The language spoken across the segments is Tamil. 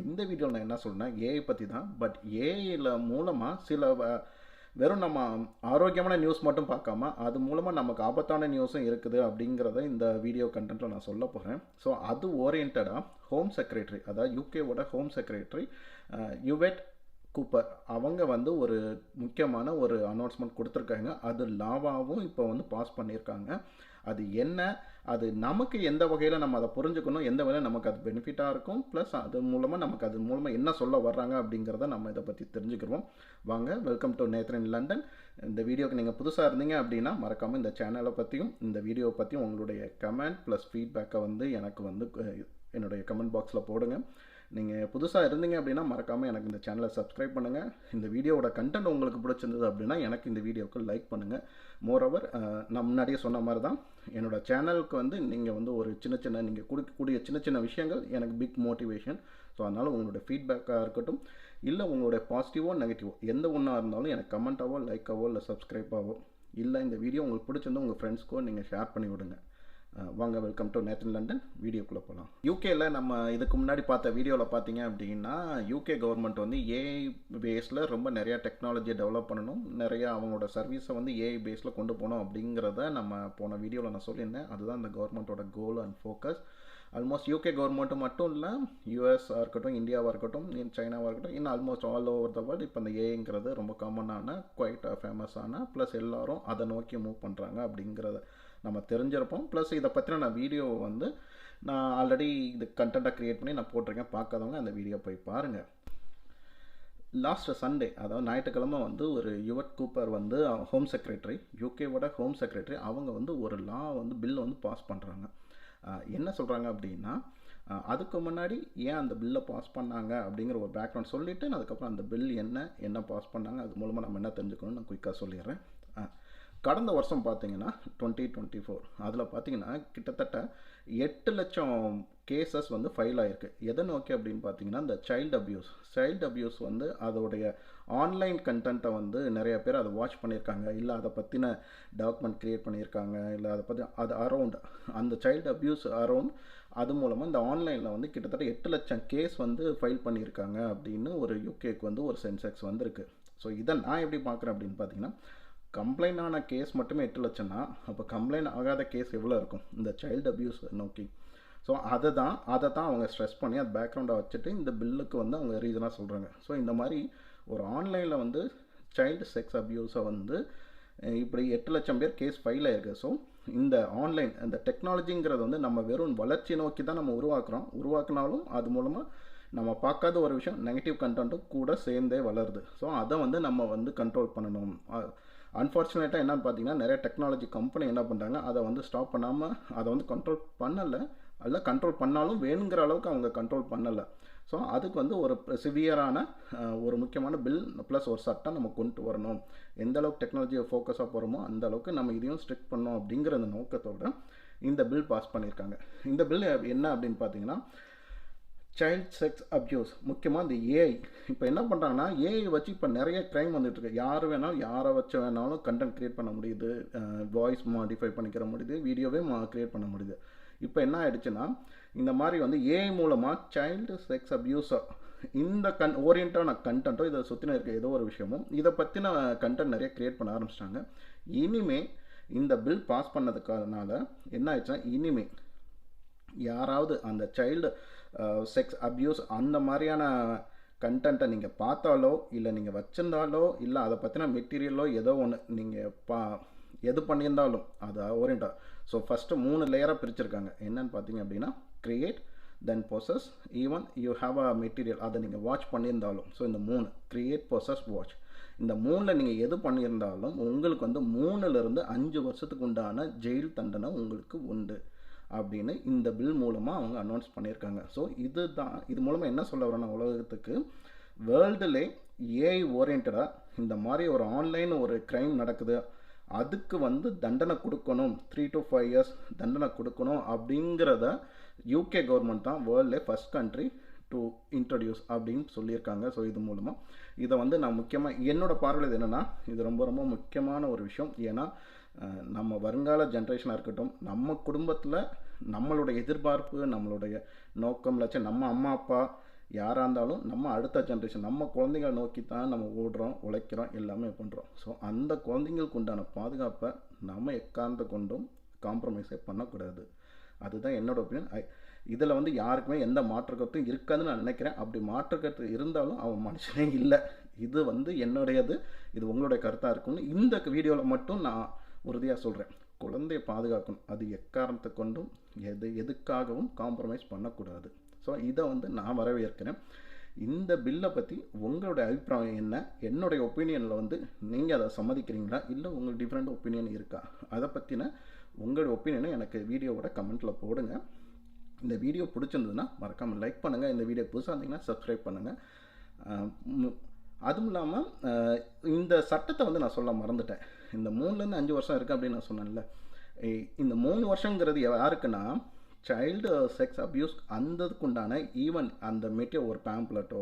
இந்த வீடியோவில் நான் என்ன சொல்றேன்னா ஏஐ பற்றி தான். பட் ஏஐல மூலமாக சில வெறும் நம்ம ஆரோக்கியமான நியூஸ் மட்டும் பார்க்காம அது மூலமாக நமக்கு ஆபத்தான நியூஸும் இருக்குது அப்படிங்கிறத இந்த வீடியோ கண்டென்ட்டில் நான் சொல்ல போகிறேன். ஸோ அது ஓரியன்டாக ஹோம் செக்ரட்டரி, அதாவது யூகேவோட ஹோம் செக்ரட்டரி யுவெட் கூப்பர் அவங்க வந்து ஒரு முக்கியமான ஒரு அனௌன்ஸ்மெண்ட் கொடுத்துருக்காங்க. அது லாவாகவும் இப்போ வந்து பாஸ் பண்ணியிருக்காங்க. அது என்ன, அது நமக்கு எந்த வகையில் நம்ம அதை புரிஞ்சுக்கணும், எந்த வகையில் நமக்கு அது பெனிஃபிட்டாக இருக்கும், ப்ளஸ் அது மூலமாக என்ன சொல்ல வர்றாங்க அப்படிங்கிறத நம்ம இதை பற்றி தெரிஞ்சுக்கிறோம். வாங்க, welcome to Nethran in London. இந்த வீடியோக்கு நீங்கள் புதுசாக இருந்தீங்க அப்படின்னா மறக்காமல் இந்த சேனலை பற்றியும் இந்த வீடியோவை பற்றியும் உங்களுடைய கமெண்ட் ப்ளஸ் ஃபீட்பேக்கை வந்து எனக்கு வந்து என்னுடைய கமெண்ட் பாக்ஸில் போடுங்க. நீங்கள் புதுசாக இருந்தீங்க அப்படின்னா மறக்காமல் எனக்கு இந்த சேனலை சப்ஸ்கிரைப் பண்ணுங்கள். இந்த வீடியோவோட கண்டென்ட் உங்களுக்கு பிடிச்சிருந்தது அப்படின்னா எனக்கு இந்த வீடியோவுக்கு லைக் பண்ணுங்கள். மோரோவர், நான் முன்னாடியே சொன்ன மாதிரி தான் என்னோடய சேனலுக்கு வந்து நீங்கள் வந்து ஒரு நீங்கள் கொடுக்கக்கூடிய சின்ன விஷயங்கள் எனக்கு பிக் மோட்டிவேஷன். ஸோ அதனால் உங்களுடைய ஃபீட்பேக்காக இருக்கட்டும், இல்லை உங்களுடைய பாசிட்டிவோ நெகட்டிவோ எந்த ஒன்றா இருந்தாலும் எனக்கு கமெண்ட்டாவோ லைக்காவோ இல்லை சப்ஸ்கிரைப்பாவோ, இல்லை இந்த வீடியோ உங்களுக்கு பிடிச்சிருந்தா உங்கள் ஃப்ரெண்ட்ஸ்க்கோ நீங்கள் ஷேர் பண்ணி விடுங்க. வாங்க, வெல்கம் டு நேத்ரன் லண்டன். வீடியோக்குள்ளே போகலாம். யூகேல நம்ம இதுக்கு முன்னாடி பார்த்த வீடியோவில் பார்த்தீங்க அப்படின்னா யூகே கவர்மெண்ட் வந்து ஏஐ பேஸில் ரொம்ப நிறையா டெக்னாலஜியை டெவலப் பண்ணணும், நிறையா அவங்களோட சர்வீஸை வந்து ஏஐ பேஸில் கொண்டு போகணும் அப்படிங்கிறத நம்ம போன வீடியோவில் நான் சொல்லியிருந்தேன். அதுதான் இந்த கவர்மெண்ட்டோட goal and focus. Almost UK government மட்டும் இல்லை, யூஎஸ்ஸாக இருக்கட்டும், இந்தியாவாக இருக்கட்டும், சைனாவாக இருக்கட்டும், இன்னும் almost all over the world இப்போ இந்த ஏஐங்கிறது ரொம்ப காமனான, குவைட் ஃபேமஸான, ப்ளஸ் எல்லோரும் அதை நோக்கி மூவ் பண்ணுறாங்க அப்படிங்கிறத நம்ம தெரிஞ்சிருப்போம். ப்ளஸ் இதை பற்றின நான் வீடியோ வந்து நான் ஆல்ரெடி இது கண்டென்ட்டாக க்ரியேட் பண்ணி நான் போட்டிருக்கேன். பார்க்காதவங்க அந்த வீடியோ போய் பாருங்கள். லாஸ்ட் சண்டே, அதாவது ஞாயிற்றுக்கிழமை வந்து ஒரு யுவட் கூப்பர் வந்து ஹோம் செக்ரட்டரி, யூகேவோட ஹோம் செக்ரட்டரி, அவங்க வந்து ஒரு பில் வந்து பாஸ் பண்ணுறாங்க. என்ன சொல்கிறாங்க அப்படின்னா, அதுக்கு முன்னாடி ஏன் அந்த பில்லை பாஸ் பண்ணாங்க அப்படிங்கிற ஒரு பேக்ரவுண்ட் சொல்லிவிட்டு அதுக்கப்புறம் அந்த பில் என்ன பாஸ் பண்ணாங்க, அது மூலமாக நம்ம என்ன தெரிஞ்சுக்கணும்னு நான் குயிக்காக சொல்லிடுறேன். கடந்த வருஷம் பார்த்தீங்கன்னா 2024 அதில் பார்த்தீங்கன்னா கிட்டத்தட்ட 8 லட்சம் கேசஸ் வந்து ஃபைல் ஆகிருக்கு. எதை நோக்கி அப்படின்னு பார்த்தீங்கன்னா இந்த சைல்டு அப்யூஸ் வந்து அதோடைய ஆன்லைன் கண்டென்ட்டை வந்து நிறைய பேர் அதை வாட்ச் பண்ணியிருக்காங்க, இல்லை அதை பற்றின டாக்குமெண்ட் க்ரியேட் பண்ணியிருக்காங்க, இல்லை அதை பற்றி அது அரௌண்ட் அந்த சைல்டு அப்யூஸ் அரௌண்ட் அது மூலமாக இந்த ஆன்லைனில் வந்து கிட்டத்தட்ட 8 லட்சம் கேஸ் வந்து ஃபைல் பண்ணியிருக்காங்க அப்படின்னு ஒரு யூகேக்கு வந்து ஒரு சென்செக்ஸ் வந்திருக்கு. ஸோ இதை நான் எப்படி பார்க்குறேன் அப்படின்னு பார்த்தீங்கன்னா, கம்ப்ளைண்ட் ஆன கேஸ் மட்டுமே 8 லட்சம்னா அப்போ கம்ப்ளைண்ட் ஆகாத கேஸ் எவ்வளோ இருக்கும் இந்த சைல்டு அப்யூஸ் நோக்கி. ஸோ அதை தான் அவங்க ஸ்ட்ரெஸ் பண்ணி அது பேக்ரவுண்டாக வச்சுட்டு இந்த பில்லுக்கு வந்து அவங்க ரீசனாக சொல்கிறாங்க. ஸோ இந்த மாதிரி ஒரு ஆன்லைனில் வந்து சைல்டு செக்ஸ் அப்யூஸை வந்து இப்படி 8 லட்சம் பேர் கேஸ் ஃபைல் ஆகிருக்கு. ஸோ இந்த ஆன்லைன் இந்த டெக்னாலஜிங்கிறது வந்து நம்ம வெறும் வளர்ச்சி நோக்கி தான் நம்ம உருவாக்குனாலும் அது மூலமாக நம்ம பார்க்காத ஒரு விஷயம் நெகட்டிவ் கண்டென்ட்டும் கூட சேர்ந்தே வளருது. ஸோ அதை வந்து நம்ம வந்து கண்ட்ரோல் பண்ணணும். அன்ஃபார்ச்சுனேட்டாக என்னன்னு பார்த்தீங்கன்னா, நிறைய டெக்னாலஜி கம்பெனி என்ன பண்ணுறாங்க, அதை வந்து ஸ்டாப் பண்ணாமல் அதை வந்து கண்ட்ரோல் பண்ணலை, அல்ல கண்ட்ரோல் பண்ணாலும் வேணுங்கிற அளவுக்கு அவங்க கண்ட்ரோல் பண்ணலை. ஸோ அதுக்கு வந்து ஒரு சிவியரான ஒரு முக்கியமான பில் ப்ளஸ் ஒரு சட்டம் நம்ம கொண்டு வரணும். எந்த அளவுக்கு டெக்னாலஜியை ஃபோக்கஸாக போகிறோமோ அந்த அளவுக்கு நம்ம இதையும் ஸ்ட்ரிக்ட் பண்ணோம் அப்படிங்கிற அந்த நோக்கத்தோடு இந்த பில் பாஸ் பண்ணியிருக்காங்க. இந்த பில் என்ன அப்படின்னு பார்த்தீங்கன்னா, சைல்ட் செக்ஸ் அப்யூஸ், முக்கியமாக இந்த ஏஐ இப்போ என்ன பண்ணுறாங்கன்னா, ஏஐ வச்சு இப்போ நிறைய க்ரைம் வந்துட்டுருக்கு. யாரை வச்சு வேணாலும் கண்டென்ட் க்ரியேட் பண்ண முடியுது, வாய்ஸ் மாடிஃபை பண்ணிக்கிற முடியுது, வீடியோவே க்ரியேட் பண்ண முடியுது. இப்போ என்ன ஆகிடுச்சுன்னா, இந்த மாதிரி வந்து ஏஐ மூலமாக சைல்டு செக்ஸ் அப்யூஸோ இந்த ஓரியன்டான கண்டென்ட்டோ இதை சுற்றின இருக்க ஏதோ ஒரு விஷயமும் இதை பற்றின கண்டென்ட் நிறைய க்ரியேட் பண்ண ஆரம்பிச்சிட்டாங்க. இனிமேல் இந்த பில் பாஸ் பண்ணதுக்கானால என்ன ஆயிடுச்சுன்னா, இனிமேல் யாராவது அந்த சைல்டு செக்ஸ் அப்யூஸ் அந்த மாதிரியான கண்டென்ட்டை நீங்கள் பார்த்தாலோ இல்லை நீங்கள் வச்சுருந்தாலோ இல்லை அதை பற்றின மெட்டீரியலோ ஏதோ ஒன்று நீங்கள் எது பண்ணியிருந்தாலும் அது ஓரியண்டாக. ஸோ ஃபஸ்ட்டு 3 லேயராக பிரிச்சுருக்காங்க. என்னன்னு பார்த்தீங்க அப்படின்னா, create, then possess, even you have a material அதை நீங்கள் வாட்ச் பண்ணியிருந்தாலும். ஸோ இந்த 3 க்ரியேட், பொசஸ், வாட்ச், இந்த 3ல் நீங்கள் எது பண்ணியிருந்தாலும் உங்களுக்கு வந்து 3லேருந்து 5 வருஷத்துக்கு உண்டான ஜெயில் தண்டனை உங்களுக்கு உண்டு அப்படின்னு இந்த பில் மூலமாக அவங்க அனௌன்ஸ் பண்ணியிருக்காங்க. ஸோ இது மூலமாக என்ன சொல்ல வரேன்னா, உலகத்துக்கு வேர்ல்டுலே ஏஐ ஓரியன்டாக இந்த மாதிரி ஒரு ஆன்லைன் ஒரு க்ரைம் நடக்குது, அதுக்கு வந்து தண்டனை கொடுக்கணும், 3 to 5 years தண்டனை கொடுக்கணும் அப்படிங்கிறத யூகே கவர்மெண்ட் தான் வேர்ல்ட்லே ஃபஸ்ட் கண்ட்ரி டு இன்ட்ரடியூஸ் அப்படின்னு சொல்லியிருக்காங்க. ஸோ இது மூலமாக இதை வந்து நான் முக்கியமாக என்னோடய பார்வையில் என்னென்னா, இது ரொம்ப ரொம்ப முக்கியமான ஒரு விஷயம். ஏன்னா நம்ம வருங்கால ஜென்ரேஷனாக இருக்கட்டும், நம்ம குடும்பத்தில் நம்மளுடைய எதிர்பார்ப்பு, நம்மளுடைய நோக்கம், லட்சம், நம்ம அம்மா அப்பா யாராக இருந்தாலும் நம்ம அடுத்த ஜென்ரேஷன் நம்ம குழந்தைங்களை நோக்கி தான் நம்ம ஓடுறோம், உழைக்கிறோம், எல்லாமே பண்ணுறோம். ஸோ அந்த குழந்தைங்களுக்கு உண்டான பாதுகாப்பை நம்ம எக்காரணத்தை கொண்டும் காம்ப்ரமைஸே பண்ணக்கூடாது. அதுதான் என்னோட ஒப்பீனியன். இதில் வந்து யாருக்குமே எந்த மாற்று கருத்தும் இருக்காதுன்னு நான் நினைக்கிறேன். அப்படி மாற்று கருத்து இருந்தாலும் அவன் மனுஷனே இல்லை. இது வந்து என்னுடையது, இது உங்களுடைய கருத்தாக இருக்கும்னு இந்த வீடியோவில் மட்டும் நான் உறுதியாக சொல்கிறேன். குழந்தையை பாதுகாக்கணும், அது எக்காரணத்தை கொண்டும் எதுக்காகவும் காம்ப்ரமைஸ் பண்ணக்கூடாது. ஸோ இதை வந்து நான் வரவேற்கிறேன். இந்த பில்லை பற்றி உங்களுடைய அபிப்பிராயம் என்ன? என்னுடைய ஒப்பீனியனில் வந்து நீங்கள் அதை சம்மதிக்கிறீங்களா, இல்லை உங்களுக்கு டிஃப்ரெண்ட் ஒப்பீனியன் இருக்கா? அதை பற்றின உங்களுடைய ஒப்பீனியனை எனக்கு வீடியோவோட கமெண்ட்டில் போடுங்க. இந்த வீடியோ பிடிச்சிருந்ததுன்னா மறக்காமல் லைக் பண்ணுங்கள். இந்த வீடியோ புதுசாக இருந்தீங்கன்னா சப்ஸ்கிரைப் பண்ணுங்கள். அதுவும் இல்லாமல் இந்த சட்டத்தை வந்து நான் சொல்ல மறந்துட்டேன். இந்த 3லேருந்து 5 வருஷம் இருக்குது அப்படின்னு நான் சொன்னேன்ல. இந்த 3 வருஷங்கிறது யாருக்குன்னா சைல்டு செக்ஸ் அப்யூஸ் அந்ததுக்குண்டான ஈவன் அந்த மெட்டீரியல் ஒரு பேம்ப்ளெட்டோ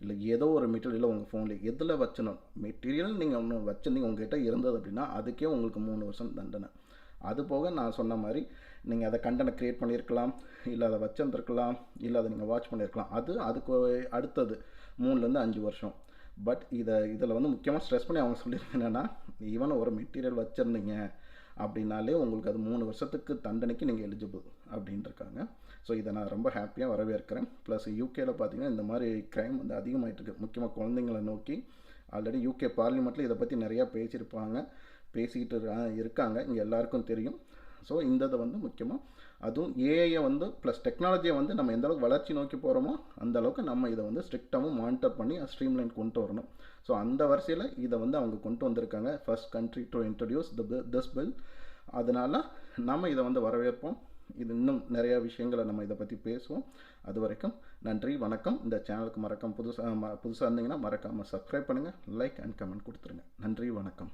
இல்லை ஏதோ ஒரு மெட்டீரியல் உங்கள் ஃபோனில் எதில் வச்சணும் மெட்டீரியல் நீங்கள் ஒன்று வச்சுருந்தீங்க உங்கள்கிட்ட இருந்தது அப்படின்னா அதுக்கே உங்களுக்கு 3 வருஷம் தண்டனை. அது போக நான் சொன்ன மாதிரி நீங்கள் அதை கண்டென்ட் க்ரியேட் பண்ணியிருக்கலாம், இல்லை அதை வச்சுருந்துருக்கலாம், இல்லை அதை நீங்கள் வாட்ச் பண்ணியிருக்கலாம். அதுக்கு அடுத்தது 3லேருந்து 5 வருஷம். பட் இதில் வந்து முக்கியமாக ஸ்ட்ரெஸ் பண்ணி அவங்க சொல்லியிருக்காங்க என்னென்னா, ஈவன் ஒரு மெட்டீரியல் வச்சுருந்தீங்க அப்படின்னாலே உங்களுக்கு அது 3 வருஷத்துக்கு தண்டனைக்கு நீங்கள் எலிஜிபிள் அப்படின்ட்டுருக்காங்க. ஸோ இதை நான் ரொம்ப ஹாப்பியாக வரவேற்கிறேன். ப்ளஸ் யூகேயில் பார்த்தீங்கன்னா இந்த மாதிரி க்ரைம் வந்து அதிகமாகிட்டு இருக்குது, முக்கியமாக குழந்தைங்களை நோக்கி. ஆல்ரெடி யூகே பார்லிமெண்ட்டில் இதை பற்றி நிறையா பேசிக்கிட்டு இருக்காங்க, இங்கே எல்லாருக்கும் தெரியும். ஸோ இந்த இதை வந்து முக்கியமாக அதுவும் ஏஐயை வந்து ப்ளஸ் டெக்னாலஜியை வந்து நம்ம எந்த அளவுக்கு வளர்ச்சி நோக்கி போகிறோமோ அந்த அளவுக்கு நம்ம இதை வந்து ஸ்ட்ரிக்டாகவும் மானிட்டர் பண்ணி ஸ்ட்ரீம்லைன் கொண்டு வரணும். ஸோ அந்த வரிசையில் இதை வந்து அவங்க கொண்டு வந்திருக்காங்க, first country to introduce this bill. அதனால் நம்ம இதை வந்து வரவேற்போம். இது இன்னும் நிறையா விஷயங்களை நம்ம இதை பற்றி பேசுவோம். அது வரைக்கும் நன்றி, வணக்கம். இந்த சேனலுக்கு புதுசாக இருந்தீங்கன்னா மறக்காமல் சப்ஸ்கிரைப் பண்ணுங்கள், லைக் அண்ட் கமெண்ட் கொடுத்துருங்க. நன்றி, வணக்கம்.